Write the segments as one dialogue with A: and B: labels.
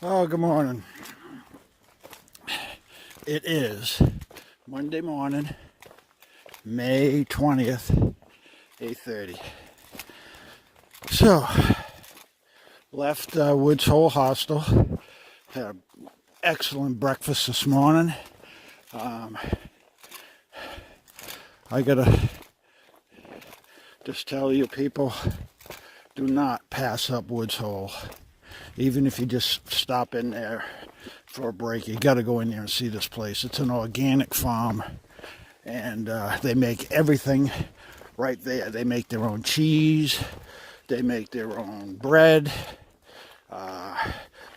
A: Oh, good morning. It is Monday morning, May 20th, 8:30. So, left Woods Hole Hostel. Had an excellent breakfast this morning. I gotta just tell you people, do not pass up Woods Hole. Even if you just stop in there for a break, you got to go in there and see this place. It's an organic farm, and they make everything right there. They make their own cheese, they make their own bread,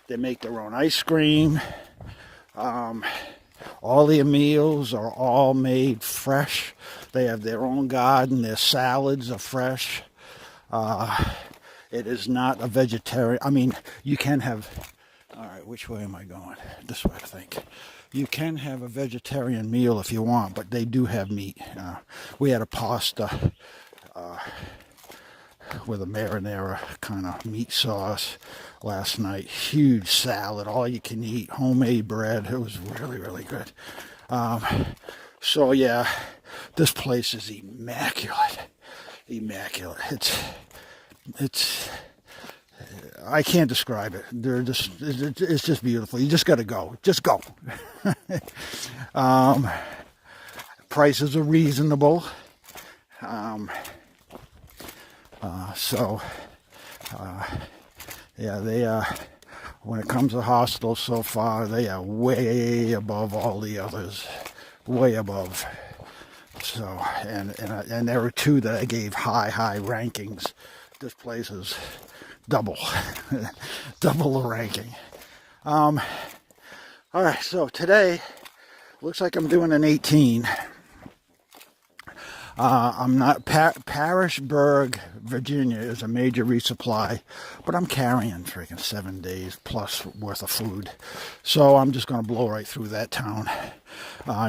A: they make their own ice cream. All their meals are all made fresh. They have their own garden. Their salads are fresh. It is not a vegetarian. I mean, you can have. All right, which way am I going? This way, I think. You can have a vegetarian meal if you want, but they do have meat. We had a pasta with a marinara kind of meat sauce last night. Huge salad, all you can eat, homemade bread. It was really, really good. So yeah, this place is immaculate. Immaculate. It's I can't describe it. It's just beautiful. You just got to go. Just go. Prices are reasonable. Yeah, they when it comes to hostels so far, they are way above all the others. Way above. So, and there were two that I gave high rankings. This place is double the ranking. All right, so today looks like I'm doing an 18. I'm not Parishburg, Virginia is a major resupply, but I'm carrying freaking 7 days plus worth of food, so I'm just going to blow right through that town.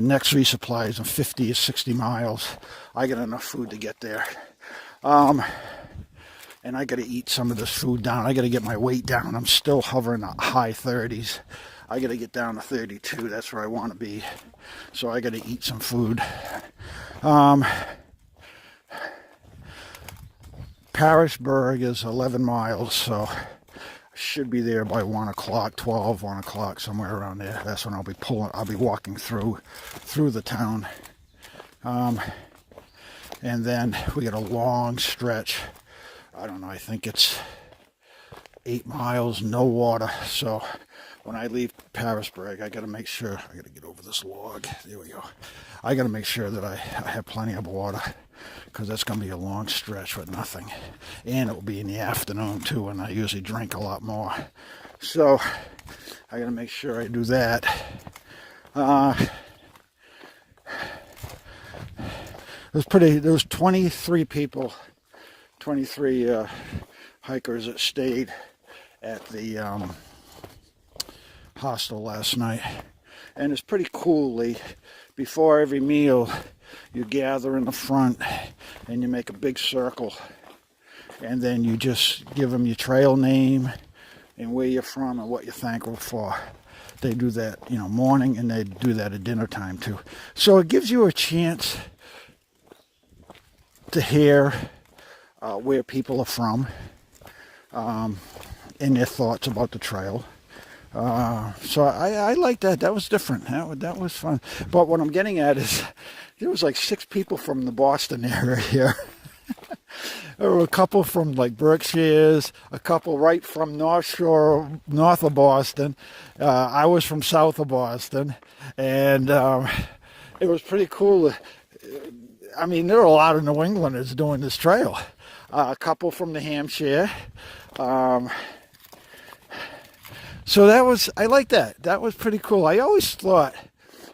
A: Next resupply is in 50 or 60 miles. I got enough food to get there. And I got to eat some of this food down. I got to get my weight down. I'm still hovering at high 30s. I got to get down to 32. That's where I want to be. So I got to eat some food. Parishburg is 11 miles, so I should be there by 1 o'clock, 1 o'clock, somewhere around there. That's when I'll be walking through the town. And then we got a long stretch. I don't know, I think it's 8 miles, no water. So when I leave Parishburg, I got to make sure, I got to get over this log. There we go. I got to make sure that I have plenty of water, because that's going to be a long stretch with nothing. And it will be in the afternoon too, and I usually drink a lot more. So I got to make sure I do that. There was 23 people. 23 hikers that stayed at the hostel last night, and it's pretty cool. Before every meal, you gather in the front and you make a big circle, and then you just give them your trail name and where you're from and what you're thankful for. They do that, morning, and they do that at dinner time too. So it gives you a chance to hear where people are from, and their thoughts about the trail. So I like that. That was different. That was fun. But what I'm getting at is there was like 6 people from the Boston area here. There were a couple from like Berkshires, a couple right from north of Boston. I was from south of Boston, and it was pretty cool. I mean, there are a lot of New Englanders doing this trail. A couple from New Hampshire. So I like that. That was pretty cool. I always thought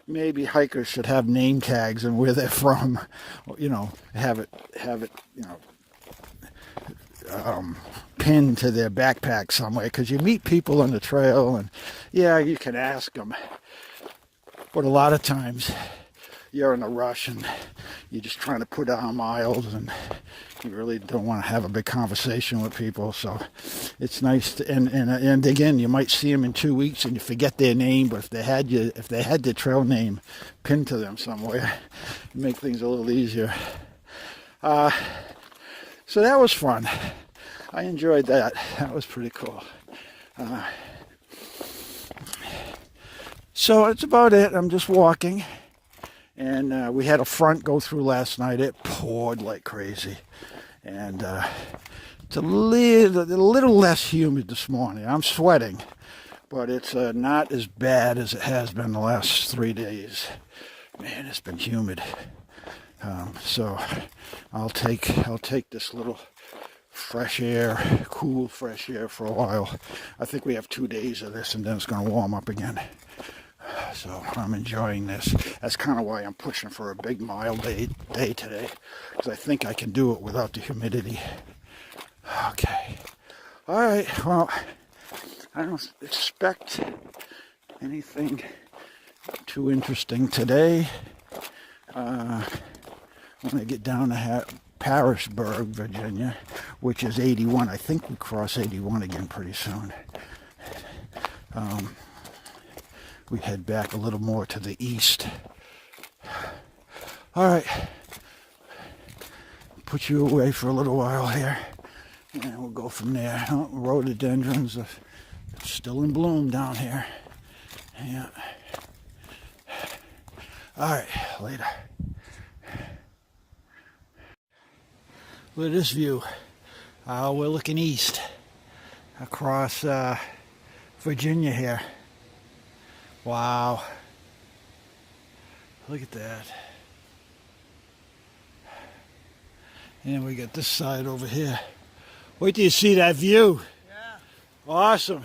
A: maybe hikers should have name tags and where they're from. Have it, pinned to their backpack somewhere, because you meet people on the trail, and yeah, you can ask them. But a lot of times, you're in a rush and you're just trying to put down miles and you really don't want to have a big conversation with people. So it's nice to, and again, you might see them in 2 weeks and you forget their name, but if they had their trail name pinned to them somewhere, it'd make things a little easier. So that was fun. I enjoyed that. That was pretty cool. So that's about it. I'm just walking. And we had a front go through last night. It poured like crazy. And it's a little less humid this morning. I'm sweating. But it's not as bad as it has been the last 3 days. Man, it's been humid. So I'll take this little fresh air, cool fresh air for a while. I think we have 2 days of this and then it's going to warm up again. So I'm enjoying this. That's kind of why I'm pushing for a big mile day today, because I think I can do it without the humidity. Okay. All right. Well, I don't expect anything too interesting today. When I get down to Harrisburg, Virginia, which is 81. I think we cross 81 again pretty soon. We head back a little more to the east. All right. Put you away for a little while here, and we'll go from there. Oh, rhododendrons are still in bloom down here. Yeah. All right, later. Look at this view. We're looking east across Virginia here. Wow. Look at that. And we got this side over here. Wait till you see that view. Yeah. Awesome.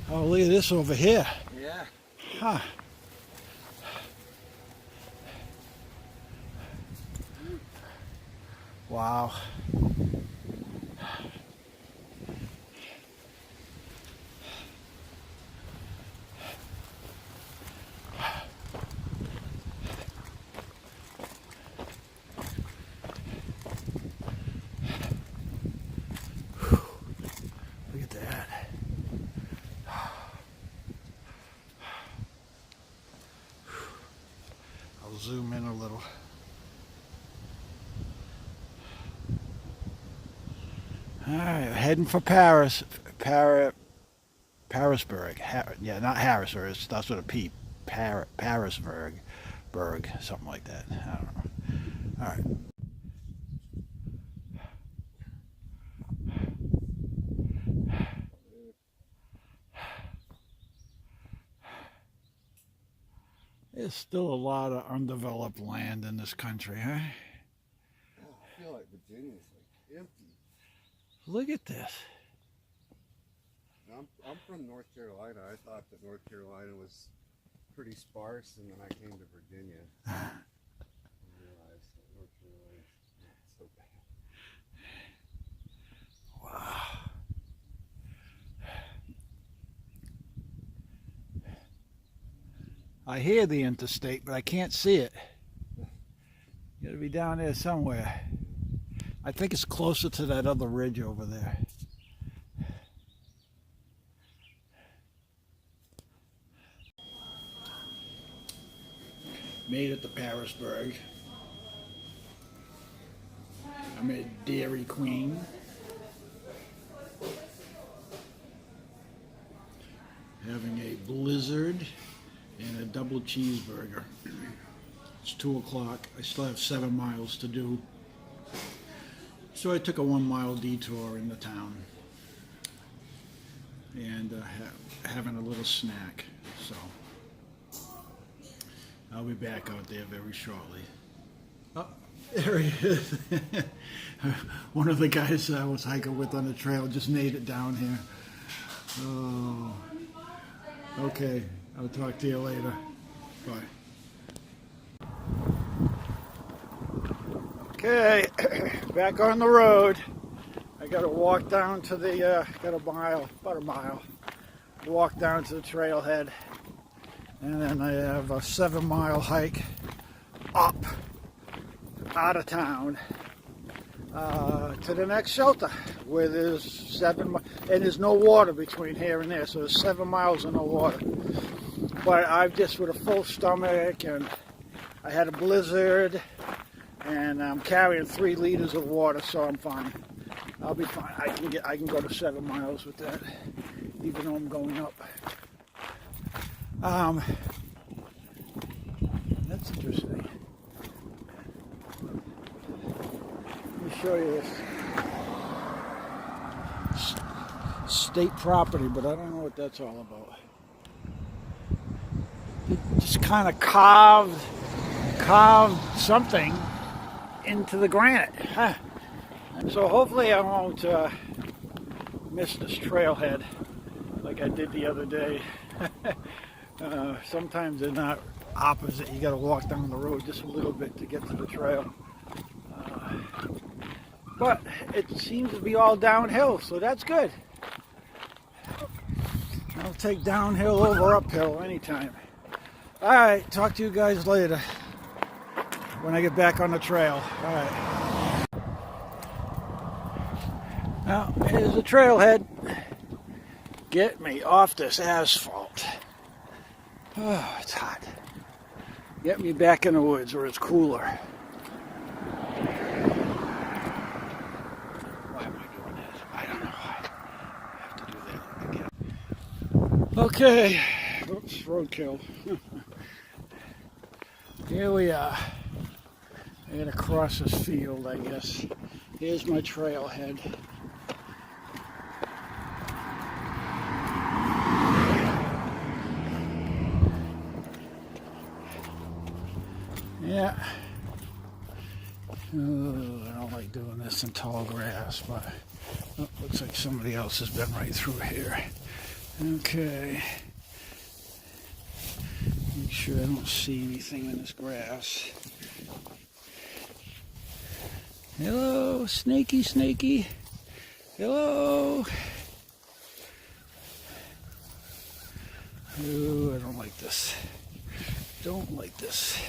A: Oh, look at this over here.
B: Yeah.
A: Huh. Wow. Look at that. I'll zoom in a little. All right, heading for Parisburg. Yeah, not Harrisburg. It starts with a P. Parisburg, something like that. I don't know. All right. There's still a lot of undeveloped land in this country, huh?
B: Oh, I feel like Virginia's like empty.
A: Look at this.
B: I'm from North Carolina. I thought that North Carolina was pretty sparse, and then I came to Virginia and realized that North Carolina is not so bad.
A: Wow. I hear the interstate, but I can't see it. You gotta be down there somewhere. I think it's closer to that other ridge over there. Made it to Parisburg. I'm at Dairy Queen. Having a blizzard and a double cheeseburger. It's 2 o'clock. I still have 7 miles to do. So I took a 1 mile detour in the town and having a little snack. So I'll be back out there very shortly. Oh, there he is. One of the guys I was hiking with on the trail just made it down here. Oh, okay. I'll talk to you later. Bye. Okay, back on the road. I got to walk down to the, about a mile, walk down to the trailhead. And then I have a 7-mile hike up out of town to the next shelter where there's and there's no water between here and there, so there's 7 miles of no water. But I'm just with a full stomach, and I had a blizzard, and I'm carrying 3 liters of water, so I'm fine. I'll be fine. I can go to 7 miles with that, even though I'm going up. That's interesting. Let me show you this. State property, but I don't know what that's all about. It just kind of carved something into the granite. Huh. So hopefully I won't miss this trailhead like I did the other day. Sometimes they're not opposite. You got to walk down the road just a little bit to get to the trail. But it seems to be all downhill, so that's good. I'll take downhill over uphill anytime. All right, talk to you guys later when I get back on the trail. All right. Now, here's the trailhead. Get me off this asphalt. Oh, it's hot. Get me back in the woods where it's cooler. Why am I doing this? I don't know. I have to do that again. Okay. Oops, roadkill. Here we are. I gotta cross this field, I guess. Here's my trailhead. Yeah. Oh, I don't like doing this in tall grass, but looks like somebody else has been right through here. Okay. Make sure I don't see anything in this grass. Hello, snaky, snaky. Hello. Oh, I don't like this. Don't like this.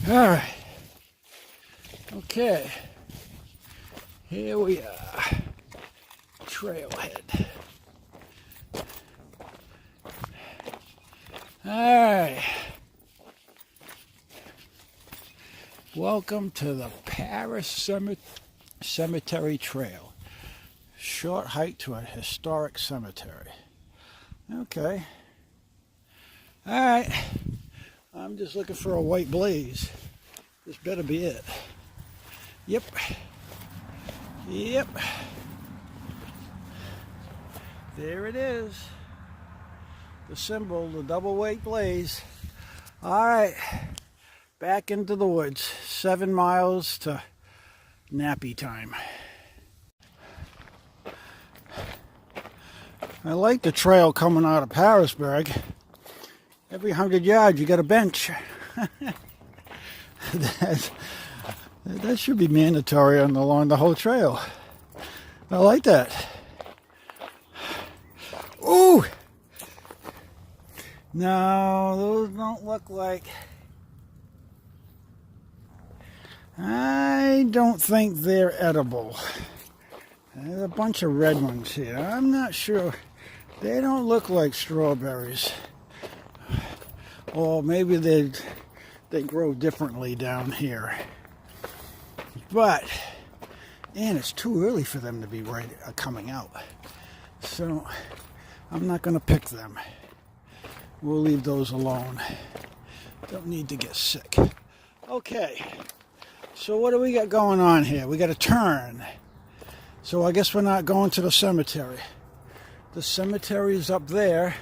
A: All right. Okay. Here we are. Trailhead. All right. Welcome to the Paris Cemetery Trail. Short hike to a historic cemetery. Okay. All right. I'm just looking for a white blaze. This better be it. Yep. Yep. There it is. The symbol, the double white blaze. All right. Back into the woods. 7 miles to nappy time. I like the trail coming out of Parisburg. Every 100 yards you got a bench. that should be mandatory along the whole trail. I like that. Ooh! No, those don't look like... I don't think they're edible. There's a bunch of red ones here. I'm not sure. They don't look like strawberries. Or maybe they grow differently down here. But, and it's too early for them to be coming out. So, I'm not going to pick them. We'll leave those alone. Don't need to get sick. Okay. So what do we got going on here? We got a turn. So I guess we're not going to the cemetery. The cemetery is up there.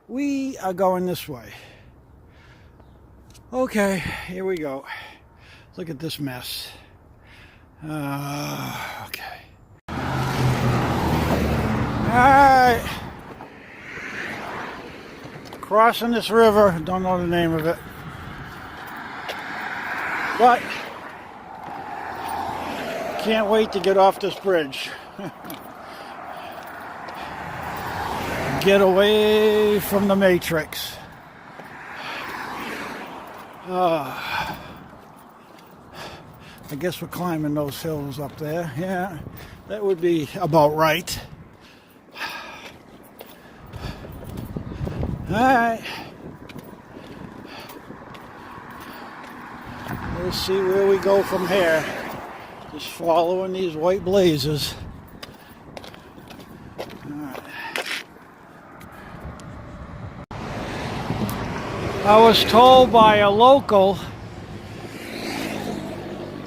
A: We are going this way. Okay, here we go. Look at this mess. Okay. Alright. Crossing this river. Don't know the name of it. But can't wait to get off this bridge. Get away from the Matrix. I guess we're climbing those hills up there. Yeah, that would be about right. Alright. Let's see where we go from here. Just following these white blazes. I was told by a local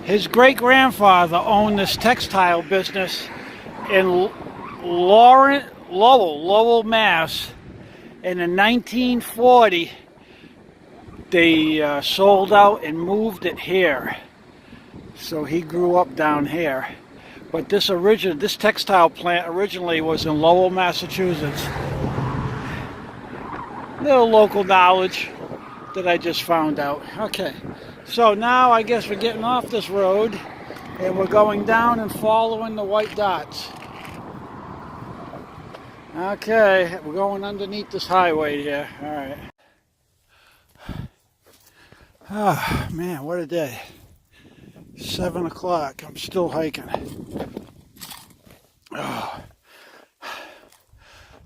A: his great-grandfather owned this textile business in Lowell, Mass. And in 1940, they sold out and moved it here. So he grew up down here. But this textile plant originally was in Lowell, Massachusetts. Little local knowledge that I just found out. Okay, so now I guess we're getting off this road and we're going down and following the white dots. Okay, we're going underneath this highway here. All right. Ah, man, what a day. 7 o'clock. I'm still hiking. Oh.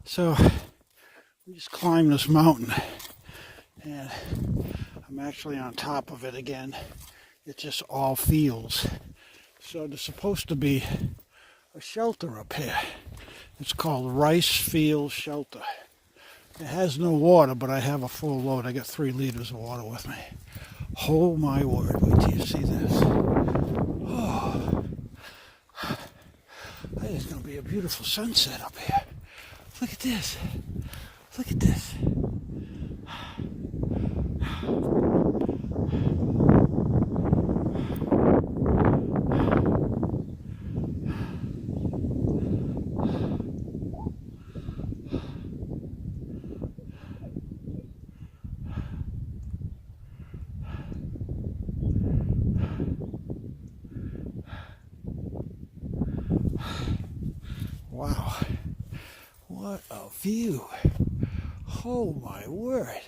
A: So we just climbed this mountain and I'm actually on top of it again. It's just all fields. So there's supposed to be a shelter up here. It's called Rice Field Shelter. It has no water, but I have a full load. I got 3 liters of water with me. Oh my word, wait till you see this. Oh, it's going to be a beautiful sunset up here. Look at this. Look at this. Wow, what a view. Oh my word.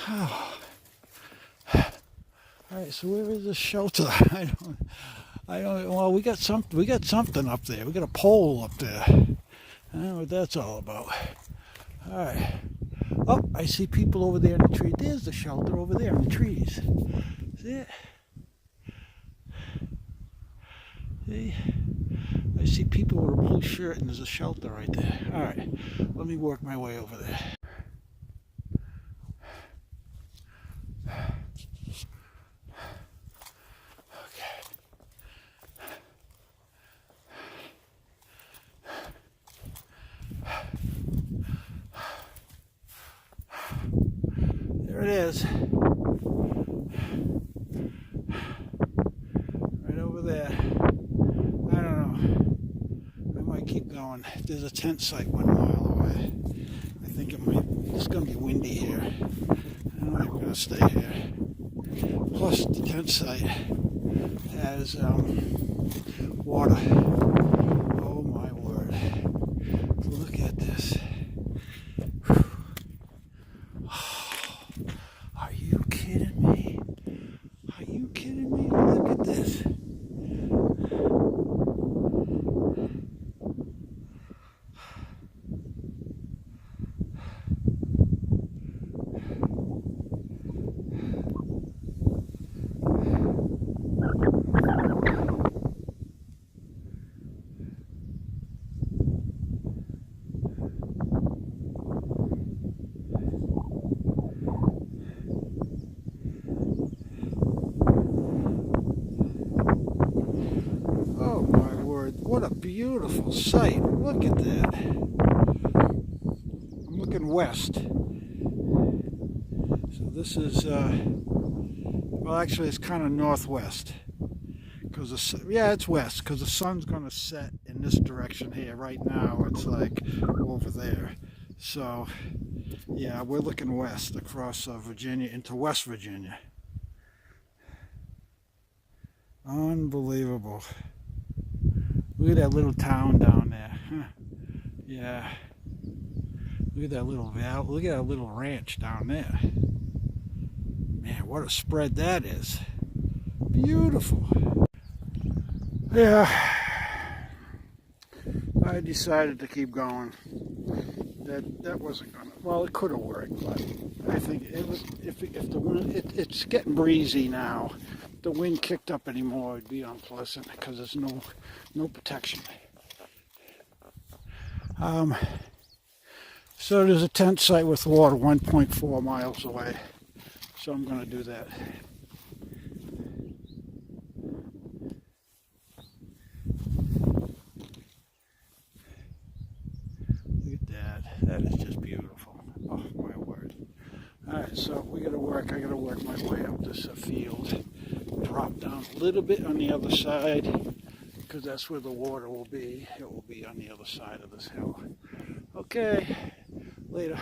A: Oh. All right, so where is the shelter? I don't, well, we got something up there. We got a pole up there. I don't know what that's all about. All right. Oh, I see people over there in the tree. There's the shelter over there in the trees. See it? See? I see people with a blue shirt and there's a shelter right there. All right, let me work my way over there. Okay. There it is. Right over there. I don't know. I might keep going. There's a tent site 1 mile away. I think it's going to be windy here. I don't think we're going to stay here. Plus, the tent site has water. Oh my word. Look at this. Are you kidding me? Are you kidding me? Look at this. Oh my word, what a beautiful sight. Look at that. I'm looking west. So this is, well actually it's kind of northwest. Yeah, it's west, because the sun's going to set in this direction here. Right now it's like over there. So, yeah, we're looking west across Virginia into West Virginia. Unbelievable. Look at that little town down there. Huh. Yeah. Look at that little valley. Look at that little ranch down there. Man, what a spread that is. Beautiful. Yeah, I decided to keep going. That wasn't gonna. Well, it could have worked, but I think it was. If the wind, it's getting breezy now. If the wind kicked up anymore, it'd be unpleasant because there's no protection. So there's a tent site with water 1.4 miles away. So I'm going to do that. Look at that. That is just beautiful. Oh, my word. Alright, so we got to work. I got to work my way up this field. Drop down a little bit on the other side because that's where the water will be. It will be on the other side of this hill. Okay, later.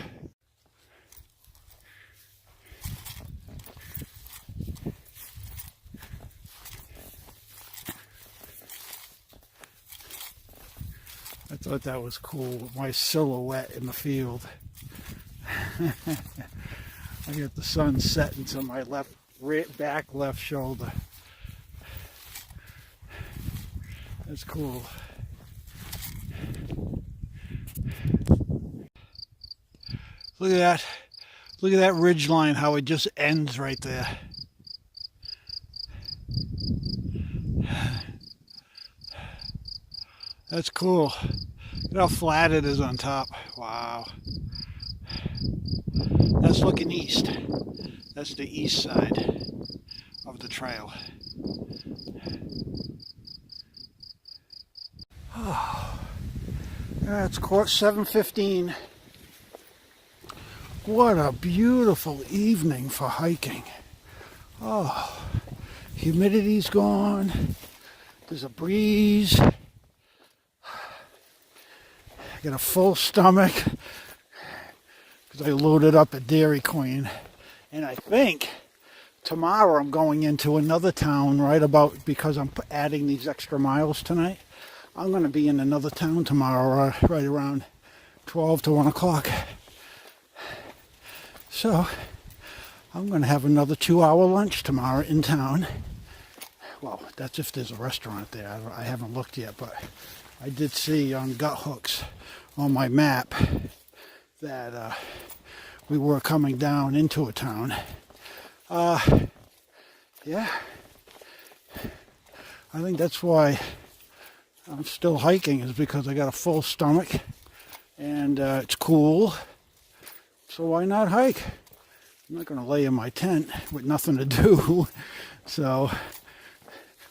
A: I thought that was cool, my silhouette in the field. I get the sun setting to my back left shoulder. That's cool. Look at that. Look at that ridge line, how it just ends right there. That's cool. Look how flat it is on top. Wow. That's looking east. That's the east side of the trail. Oh, it's 7:15. What a beautiful evening for hiking. Oh, humidity's gone. There's a breeze. I got a full stomach because I loaded up at Dairy Queen. And I think tomorrow I'm going into another town right about, because I'm adding these extra miles tonight. I'm going to be in another town tomorrow right around 12 to 1 o'clock. So I'm going to have another 2-hour lunch tomorrow in town. Well, that's if there's a restaurant there. I haven't looked yet, but I did see on gut hooks on my map that we were coming down into a town. Yeah, I think that's why I'm still hiking, is because I got a full stomach and it's cool. So why not hike? I'm not going to lay in my tent with nothing to do. So,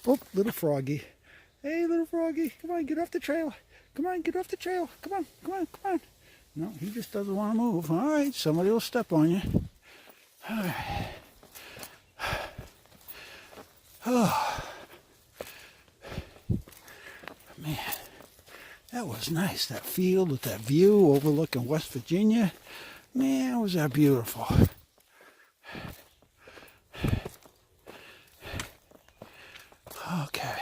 A: oh, little froggy. Hey, little froggy, come on, get off the trail. Come on, get off the trail. Come on, come on, come on. No, he just doesn't want to move. All right, somebody will step on you. All right. Oh, man, that was nice. That field with that view overlooking West Virginia. Man, was that beautiful. Okay.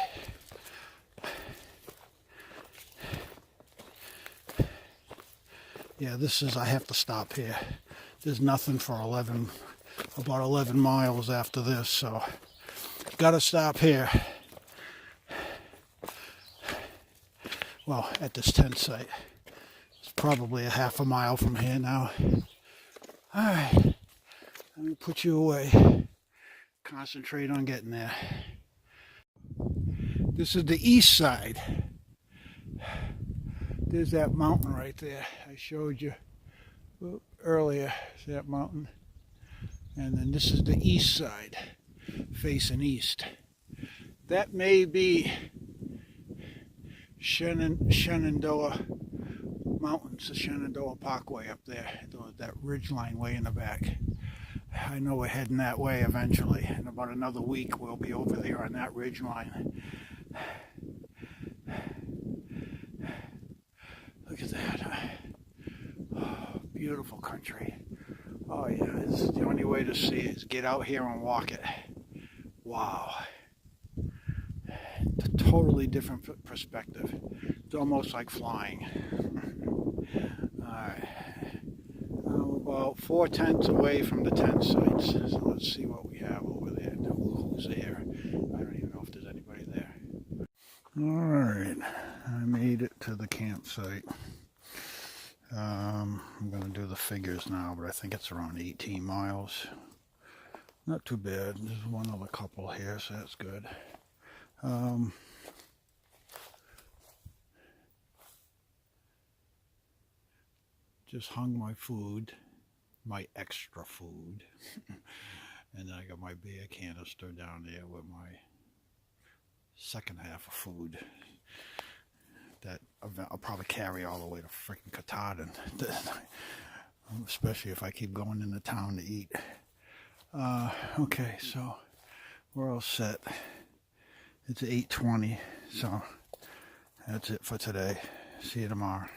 A: Yeah, this is, I have to stop here. There's nothing for about 11 miles after this, so gotta stop here. Well, at this tent site. It's probably a half a mile from here now. All right, let me put you away. Concentrate on getting there. This is the east side. There's that mountain right there I showed you earlier. See that mountain? And then this is the east side, facing east. That may be Shenandoah Mountains, the Shenandoah Parkway up there, that ridgeline way in the back. I know we're heading that way eventually. In about another week, we'll be over there on that ridgeline. Look at that. Oh, beautiful country. Oh yeah, this is the only way to see it, is get out here and walk it. Wow. It's a totally different perspective. It's almost like flying. All right. About 4 tents away from the tent sites. So let's see what we have over there. Who's there? I don't even know if there's anybody there. Alright, I made it to the campsite. I'm going to do the figures now, but I think it's around 18 miles. Not too bad. There's one other couple here, so that's good. Just hung my food, my extra food, and then I got my beer canister down there with my second half of food that I'll probably carry all the way to freaking Katahdin, especially if I keep going into town to eat. Okay, so we're all set. It's 8:20, so that's it for today. See you tomorrow.